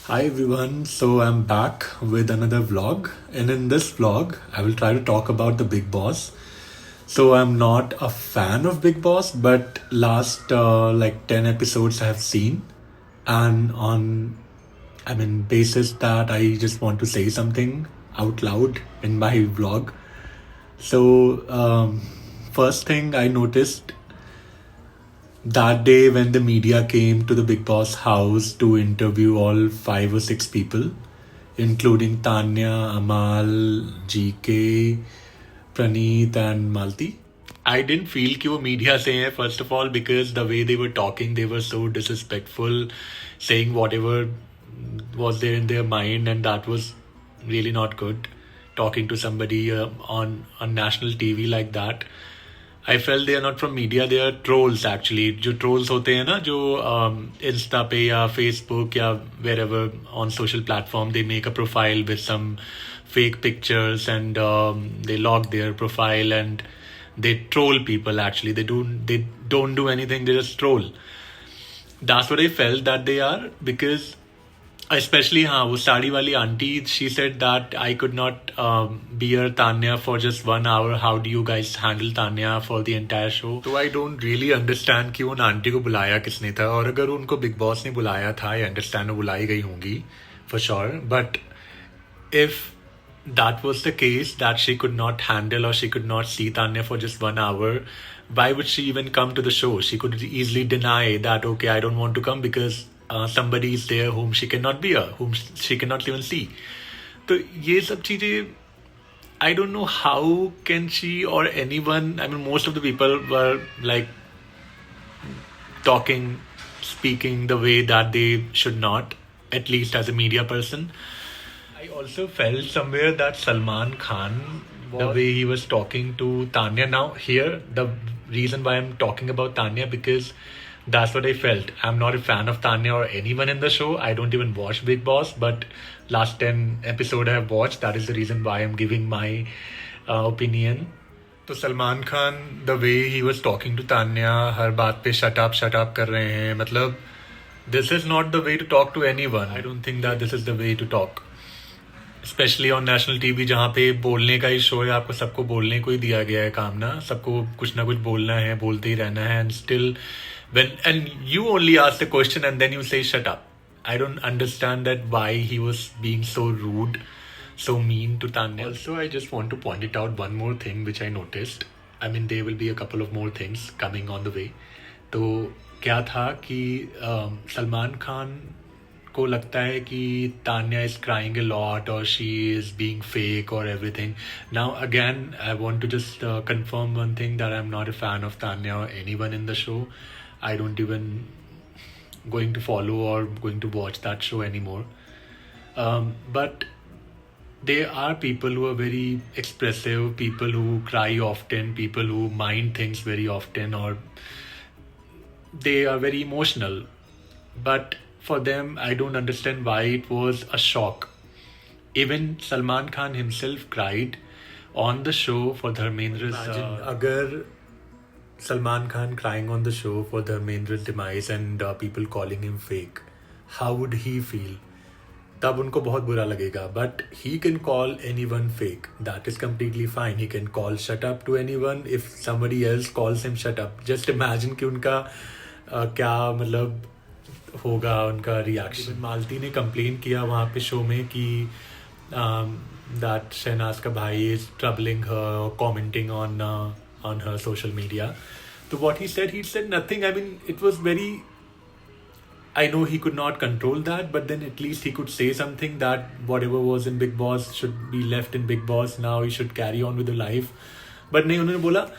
Hi everyone, so I'm back with another vlog, and in this vlog, I will try to talk about the Big Boss. So I'm not a fan of Big Boss, but last like 10 episodes I have seen, and basis that I just want to say something out loud in my vlog. So first thing I noticed that day when the media came to the Big Boss house to interview all 5 or 6 people, including Tanya, Amal, GK, Praneeth, and Malti. I didn't feel कि वो media से हैं first of all because the way they were talking, they were so disrespectful, saying whatever was there in their mind, and that was really not good. Talking to somebody on national TV like that. I felt they are not from media, they are trolls actually. जो trolls होते हैं ना, जो Insta पे या Facebook या wherever on social platform, they make a profile with some fake pictures and they log their profile and they troll people actually. They don't do anything, they just troll. That's what I felt that they are, because especially हाँ वो साड़ी वाली auntie, she said that I could not bear Tanya for just 1 hour. How do you guys handle Tanya for the entire show? So I don't really understand कि उन aunty को बुलाया किसने था, और अगर उनको बिग बॉस ने बुलाया था, I understand वो बुलाई गई होंगी for sure, but if that was the case, that she could not handle or she could not see Tanya for just 1 hour, why would she even come to the show? She could easily deny that, okay, I don't want to come because somebody is there whom she cannot bear, whom she cannot even see. तो ये सब चीजें, I don't know how can she or anyone, I mean most of the people were like talking, speaking the way that they should not, at least as a media person. I also felt somewhere that Salman Khan, the way he was talking to Tanya. Now, here, the reason why I'm talking about Tanya, because that's what I felt. I'm not a fan of Tanya or anyone in the show. I don't even watch Big Boss, but last 10 episode I have watched. That is the reason why I'm giving my opinion. तो Salman Khan, the way he was talking to Tanya, हर बात पे shut up कर रहे हैं, मतलब this is not the way to talk to anyone. I don't think that this is the way to talk, especially on national TV, जहाँ पे बोलने का ही शो है. आपको सबको बोलने को ही दिया गया है काम ना, सबको कुछ ना कुछ बोलना है, बोलते ही रहना है, and still when and you only ask the question and then you say shut up. I don't understand that why he was being so rude, so mean to Tanya. Also, I just want to point it out one more thing which I noticed. I mean, there will be a couple of more things coming on the way. तो क्या था कि सलमान खान को लगता है कि Tanya is crying a lot or she is being fake or everything. Now again, I want to just confirm one thing, that I'm not a fan of Tanya or anyone in the show. I don't even going to follow or going to watch that show anymore. But there are people who are very expressive, people who cry often, people who mind things very often, or they are very emotional. But for them, I don't understand why it was a shock. Even Salman Khan himself cried on the show for Dharmendra's. अगर Salman Khan crying on the show for Dharmendra's demise and people calling him fake, how would he feel? तब उनको बहुत बुरा लगेगा. But he can call anyone fake. That is completely fine. He can call shut up to anyone if somebody else calls him shut up. Just imagine कि उनका क्या मतलब होगा उनका रिएक्शन. मालती ने कंप्लेन किया वहाँ पे शो में कि that शहनाज का भाई is troubling her or commenting on her social media. So what he said nothing. I mean, it was very, I know he could not control that, but then at least he could say something, that whatever was in Big Boss should be left in Big Boss. Now he should carry on with the life. But नहीं, उन्होंने बोला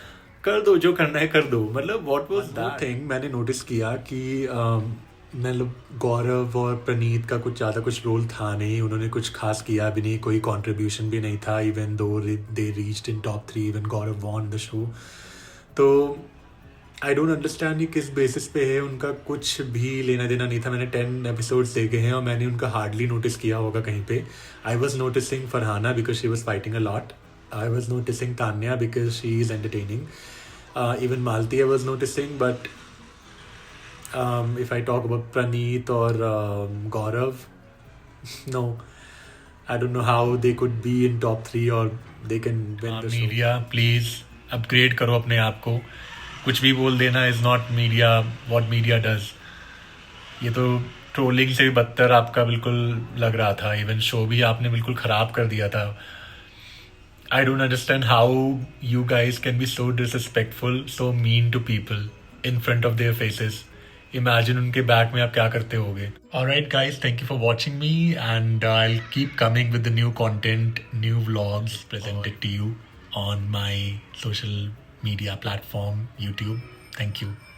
कर दो जो करना है कर दो. मतलब what was that thing? मैंने नोटिस किया कि मतलब गौरव और प्रनीत का कुछ रोल था नहीं, उन्होंने कुछ खास किया भी नहीं, कोई कंट्रीब्यूशन भी नहीं था. Even though they reached in top 3, even Gaurav won the show. तो आई डोंट अंडरस्टैंड किस बेसिस पे है, उनका कुछ भी लेना देना नहीं था. मैंने 10 एपिसोड्स देखे हैं और मैंने उनका हार्डली नोटिस किया होगा कहीं पे. I was noticing Farhana because she was fighting a lot. I was noticing Tanya because she is entertaining. Even Malti I was noticing. But if I talk about Praneet or Gaurav, no, I don't know how they could be in top 3 or they can win the show. Media please upgrade करो अपने आप को. कुछ भी बोल देना is not media. What media does. ये तो ट्रोलिंग से भी बदतर आपका बिल्कुल लग रहा था. इवन शो भी आपने बिल्कुल खराब कर दिया था. I don't understand how you guys can be so disrespectful, so mean to people in front of their faces. Imagine उनके बैक में आप क्या करते होगे. Alright guys, thank you for watching me and I'll keep coming with the new content, new vlogs presented to you on my social media platform, YouTube. Thank you.